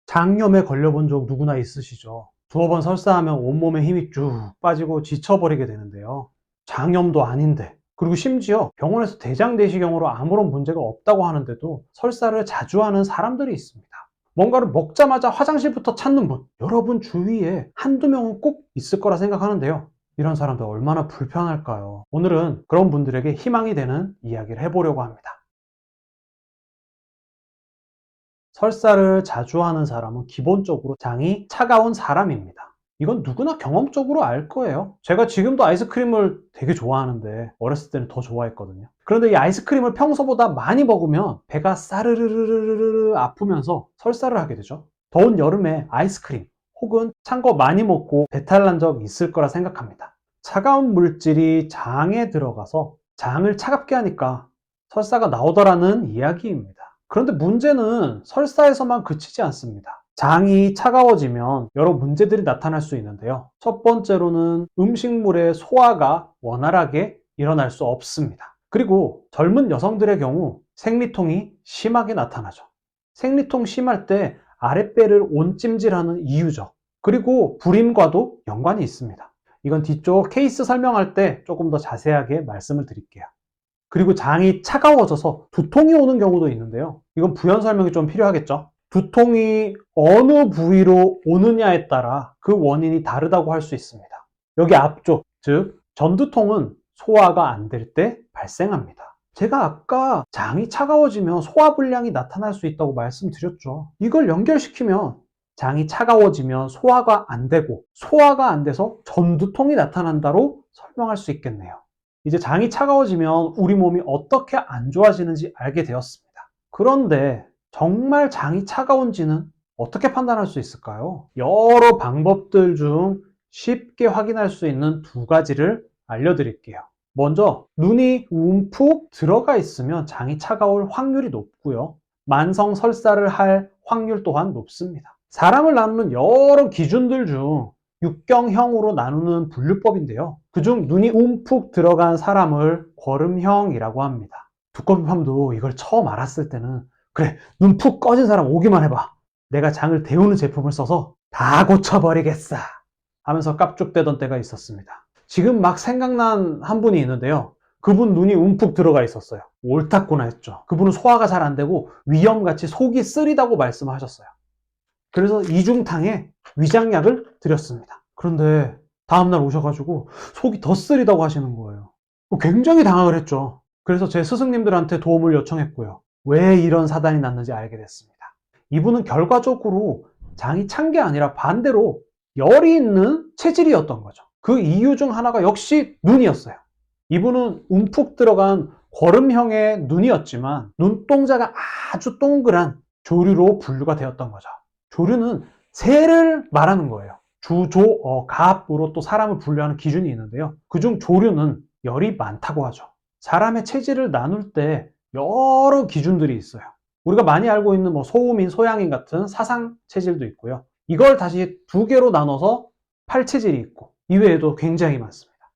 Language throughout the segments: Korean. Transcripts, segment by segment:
장염에 걸려본 적 누구나 있으시죠? 두어 번 설사하면 온몸에 힘이 쭉 빠지고 지쳐버리게 되는데요. 장염도 아닌데, 그리고 심지어 병원에서 대장내시경으로 아무런 문제가 없다고 하는데도 설사를 자주 하는 사람들이 있습니다. 뭔가를 먹자마자 화장실부터 찾는 분, 여러분 주위에 한두 명은 꼭 있을 거라 생각하는데요. 이런 사람들 얼마나 불편할까요? 오늘은 그런 분들에게 희망이 되는 이야기를 해보려고 합니다. 설사를 자주 하는 사람은 기본적으로 장이 차가운 사람입니다. 이건 누구나 경험적으로 알 거예요. 제가 지금도 아이스크림을 되게 좋아하는데 어렸을 때는 더 좋아했거든요. 그런데 이 아이스크림을 평소보다 많이 먹으면 배가 싸르르르르르 아프면서 설사를 하게 되죠. 더운 여름에 아이스크림 혹은 찬 거 많이 먹고 배탈 난 적 있을 거라 생각합니다. 차가운 물질이 장에 들어가서 장을 차갑게 하니까 설사가 나오더라는 이야기입니다. 그런데 문제는 설사에서만 그치지 않습니다. 장이 차가워지면 여러 문제들이 나타날 수 있는데요. 첫 번째로는 음식물의 소화가 원활하게 일어날 수 없습니다. 그리고 젊은 여성들의 경우 생리통이 심하게 나타나죠. 생리통 심할 때 아랫배를 온찜질하는 이유죠. 그리고 불임과도 연관이 있습니다. 이건 뒤쪽 케이스 설명할 때 조금 더 자세하게 말씀을 드릴게요. 그리고 장이 차가워져서 두통이 오는 경우도 있는데요. 이건 부연 설명이 좀 필요하겠죠. 두통이 어느 부위로 오느냐에 따라 그 원인이 다르다고 할 수 있습니다. 여기 앞쪽, 즉 전두통은 소화가 안 될 때 발생합니다. 제가 아까 장이 차가워지면 소화불량이 나타날 수 있다고 말씀드렸죠. 이걸 연결시키면 장이 차가워지면 소화가 안 되고 소화가 안 돼서 전두통이 나타난다로 설명할 수 있겠네요. 이제 장이 차가워지면 우리 몸이 어떻게 안 좋아지는지 알게 되었습니다. 그런데 정말 장이 차가운지는 어떻게 판단할 수 있을까요? 여러 방법들 중 쉽게 확인할 수 있는 두 가지를 알려드릴게요. 먼저 눈이 움푹 들어가 있으면 장이 차가울 확률이 높고요. 만성 설사를 할 확률 또한 높습니다. 사람을 나누는 여러 기준들 중 육경형으로 나누는 분류법인데요. 그중 눈이 움푹 들어간 사람을 거름형이라고 합니다. 두꺼비팜도 이걸 처음 알았을 때는 그래, 눈 푹 꺼진 사람 오기만 해봐. 내가 장을 데우는 제품을 써서 다 고쳐버리겠어 하면서 깝죽대던 때가 있었습니다. 지금 막 생각난 한 분이 있는데요. 그분 눈이 움푹 들어가 있었어요. 옳았구나 했죠. 그분은 소화가 잘 안 되고 위염같이 속이 쓰리다고 말씀하셨어요. 그래서 이중탕에 위장약을 드렸습니다. 그런데 다음날 오셔가지고 속이 더 쓰리다고 하시는 거예요. 굉장히 당황을 했죠. 그래서 제 스승님들한테 도움을 요청했고요. 왜 이런 사단이 났는지 알게 됐습니다. 이분은 결과적으로 장이 찬 게 아니라 반대로 열이 있는 체질이었던 거죠. 그 이유 중 하나가 역시 눈이었어요. 이분은 움푹 들어간 거름형의 눈이었지만 눈동자가 아주 동그란 조류로 분류가 되었던 거죠. 조류는 새를 말하는 거예요. 주, 조, 갑으로 또 사람을 분류하는 기준이 있는데요. 그중 조류는 열이 많다고 하죠. 사람의 체질을 나눌 때 여러 기준들이 있어요. 우리가 많이 알고 있는 소음인, 소양인 같은 사상 체질도 있고요. 이걸 다시 두 개로 나눠서 팔체질이 있고 이외에도 굉장히 많습니다.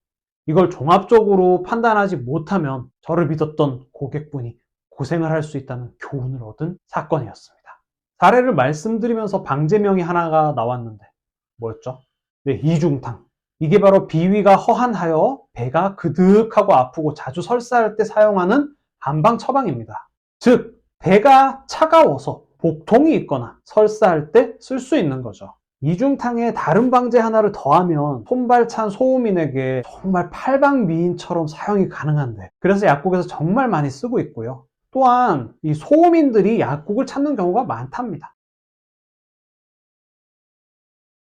이걸 종합적으로 판단하지 못하면 저를 믿었던 고객분이 고생을 할 수 있다는 교훈을 얻은 사건이었습니다. 사례를 말씀드리면서 방제명이 하나가 나왔는데 뭐였죠? 네, 이중탕. 이게 바로 비위가 허한하여 배가 그득하고 아프고 자주 설사할 때 사용하는 한방 처방입니다. 즉 배가 차가워서 복통이 있거나 설사할 때 쓸 수 있는 거죠. 이중탕에 다른 방제 하나를 더하면 손발찬 소음인에게 정말 팔방미인처럼 사용이 가능한데 그래서 약국에서 정말 많이 쓰고 있고요. 또한 이 소음인들이 약국을 찾는 경우가 많답니다.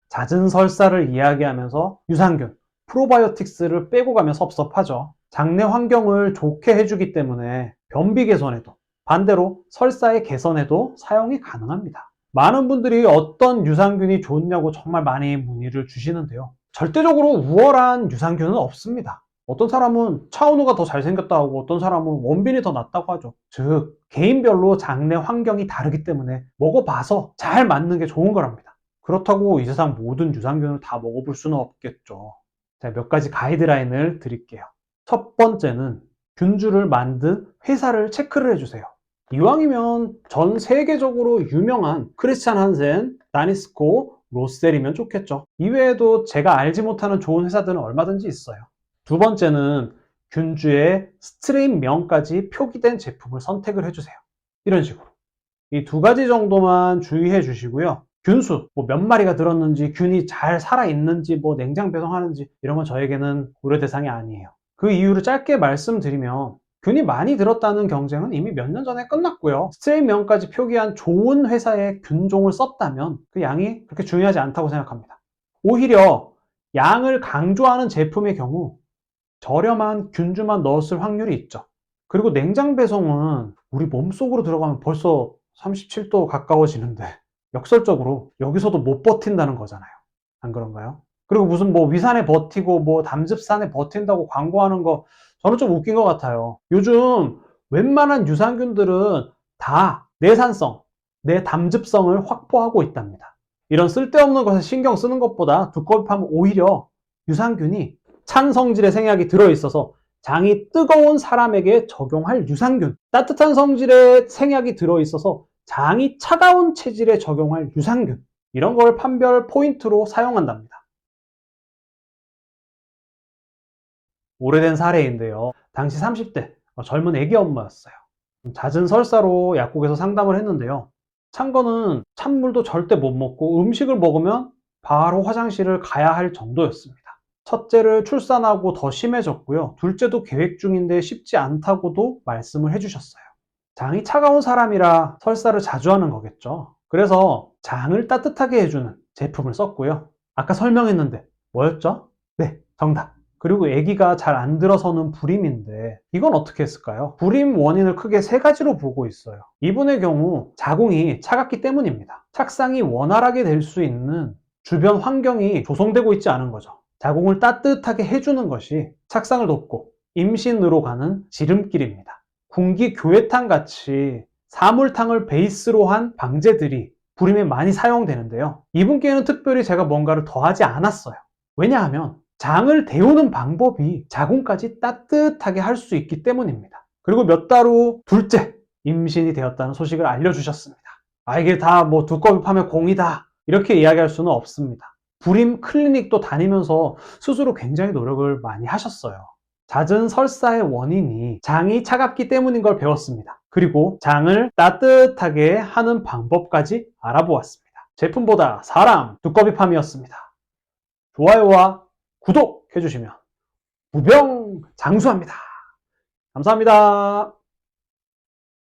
잦은 설사를 이야기하면서 유산균, 프로바이오틱스를 빼고 가면 섭섭하죠. 장내 환경을 좋게 해주기 때문에 변비 개선에도 반대로 설사의 개선에도 사용이 가능합니다. 많은 분들이 어떤 유산균이 좋냐고 정말 많이 문의를 주시는데요. 절대적으로 우월한 유산균은 없습니다. 어떤 사람은 차은우가 더 잘생겼다 하고 어떤 사람은 원빈이 더 낫다고 하죠. 즉 개인별로 장내 환경이 다르기 때문에 먹어봐서 잘 맞는 게 좋은 거랍니다. 그렇다고 이 세상 모든 유산균을 다 먹어볼 수는 없겠죠. 자, 몇 가지 가이드라인을 드릴게요. 첫 번째는 균주를 만든 회사를 체크를 해주세요. 이왕이면 전 세계적으로 유명한 크리스찬 한센, 다니스코, 로셀이면 좋겠죠. 이외에도 제가 알지 못하는 좋은 회사들은 얼마든지 있어요. 두 번째는 균주의 스트레인명까지 표기된 제품을 선택을 해주세요. 이런 식으로. 이 두 가지 정도만 주의해 주시고요. 균수, 뭐 몇 마리가 들었는지, 균이 잘 살아있는지, 뭐 냉장 배송하는지 이런 건 저에게는 고려 대상이 아니에요. 그 이유를 짧게 말씀드리면 균이 많이 들었다는 경쟁은 이미 몇 년 전에 끝났고요. 스트레인명까지 표기한 좋은 회사의 균종을 썼다면 그 양이 그렇게 중요하지 않다고 생각합니다. 오히려 양을 강조하는 제품의 경우 저렴한 균주만 넣었을 확률이 있죠. 그리고 냉장 배송은 우리 몸속으로 들어가면 벌써 37도 가까워지는데 역설적으로 여기서도 못 버틴다는 거잖아요. 안 그런가요? 그리고 무슨 뭐 위산에 버티고 뭐 담즙산에 버틴다고 광고하는 거 저는 좀 웃긴 것 같아요. 요즘 웬만한 유산균들은 다 내산성, 내담즙성을 확보하고 있답니다. 이런 쓸데없는 것에 신경 쓰는 것보다 두꺼비 파면 오히려 유산균이 찬 성질의 생약이 들어있어서 장이 뜨거운 사람에게 적용할 유산균, 따뜻한 성질의 생약이 들어있어서 장이 차가운 체질에 적용할 유산균, 이런 걸 판별 포인트로 사용한답니다. 오래된 사례인데요. 당시 30대 젊은 애기 엄마였어요. 잦은 설사로 약국에서 상담을 했는데요. 찬 거는 찬물도 절대 못 먹고 음식을 먹으면 바로 화장실을 가야 할 정도였습니다. 첫째를 출산하고 더 심해졌고요. 둘째도 계획 중인데 쉽지 않다고도 말씀을 해주셨어요. 장이 차가운 사람이라 설사를 자주 하는 거겠죠. 그래서 장을 따뜻하게 해주는 제품을 썼고요. 아까 설명했는데 뭐였죠? 네, 정답. 그리고 아기가 잘 안 들어서는 불임인데 이건 어떻게 했을까요? 불임 원인을 크게 세 가지로 보고 있어요. 이분의 경우 자궁이 차갑기 때문입니다. 착상이 원활하게 될 수 있는 주변 환경이 조성되고 있지 않은 거죠. 자궁을 따뜻하게 해주는 것이 착상을 돕고 임신으로 가는 지름길입니다. 군기교회탕 같이 사물탕을 베이스로 한 방제들이 불임에 많이 사용되는데요. 이분께는 특별히 제가 뭔가를 더하지 않았어요. 왜냐하면 장을 데우는 방법이 자궁까지 따뜻하게 할 수 있기 때문입니다. 그리고 몇 달 후 둘째 임신이 되었다는 소식을 알려주셨습니다. 이게 다 뭐 두꺼비 파면 공이다 이렇게 이야기할 수는 없습니다. 불임 클리닉도 다니면서 스스로 굉장히 노력을 많이 하셨어요. 잦은 설사의 원인이 장이 차갑기 때문인 걸 배웠습니다. 그리고 장을 따뜻하게 하는 방법까지 알아보았습니다. 제품보다 사람 두꺼비팜이었습니다. 좋아요와 구독 해주시면 무병장수합니다. 감사합니다.